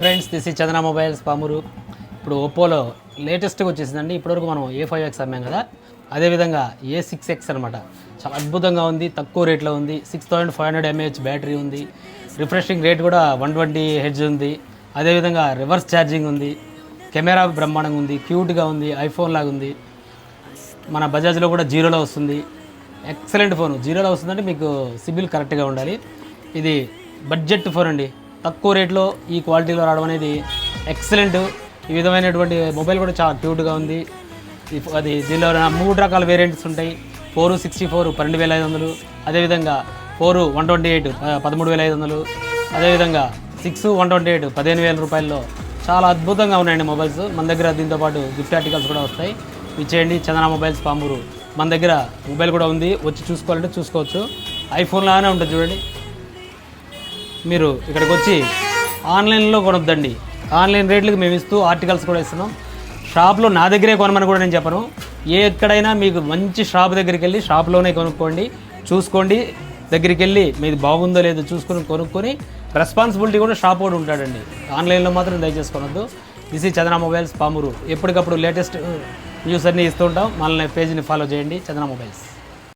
Friends this ఈ చందన mobiles Pamuru. ఇప్పుడు ఒప్పోలో లేటెస్ట్గా వచ్చేసిందండి. ఇప్పటివరకు మనం A5X అమ్మాం కదా, అదేవిధంగా A6X అనమాట. చాలా అద్భుతంగా ఉంది, తక్కువ రేట్లో ఉంది. 6500 mAh బ్యాటరీ ఉంది. రిఫ్రెషింగ్ రేట్ కూడా 120 Hz ఉంది. అదేవిధంగా రివర్స్ ఛార్జింగ్ ఉంది. కెమెరా బ్రహ్మాండంగా ఉంది, క్యూట్గా ఉంది, ఐఫోన్ లాగా ఉంది. మన బజాజ్లో కూడా జీరోలో వస్తుంది. Excellent phone. జీరోలో వస్తుందంటే మీకు సిబిల్ కరెక్ట్గా ఉండాలి. ఇది బడ్జెట్ ఫోన్ అండి. తక్కువ రేట్లో ఈ క్వాలిటీలో రావడం అనేది ఎక్సలెంట్. ఈ విధమైనటువంటి మొబైల్ కూడా చాలా క్యూట్గా ఉంది. అది దీనిలో 3 రకాల వేరియంట్స్ ఉంటాయి. 464 12,500, అదేవిధంగా 128 13,500, అదేవిధంగా 128 15,000 రూపాయల్లో చాలా అద్భుతంగా ఉన్నాయండి మొబైల్స్. మన దగ్గర దీంతోపాటు గిఫ్ట్ ఆర్టికల్స్ కూడా వస్తాయి. ఇచ్చేయండి చందన మొబైల్స్ పామూరు. మన దగ్గర మొబైల్ కూడా ఉంది, వచ్చి చూసుకోవాలంటే చూసుకోవచ్చు. ఐఫోన్ లాగానే ఉంటుంది చూడండి. మీరు ఇక్కడికి వచ్చి ఆన్లైన్లో కొనొద్దండి. ఆన్లైన్ రేట్లకు మేము ఇస్తూ ఆర్టికల్స్ కూడా ఇస్తున్నాం. షాప్లో నా దగ్గరే కొనమని కూడా నేను చెప్పను. ఎక్కడైనా మీకు మంచి షాప్ దగ్గరికి వెళ్ళి షాప్లోనే కొనుక్కోండి, చూసుకోండి. దగ్గరికి వెళ్ళి మీది బాగుందో లేదో చూసుకొని కొనుక్కొని రెస్పాన్సిబిలిటీ కూడా షాప్ కూడా ఉంటాడండి. ఆన్లైన్లో మాత్రం దయచేసి కొనొద్దు. దిస్ ఈ చందన మొబైల్స్ పామూరు. ఎప్పటికప్పుడు లేటెస్ట్ న్యూస్ అన్నీ ఇస్తూ ఉంటాం. మనల్ని పేజీని ఫాలో చేయండి. చందన మొబైల్స్.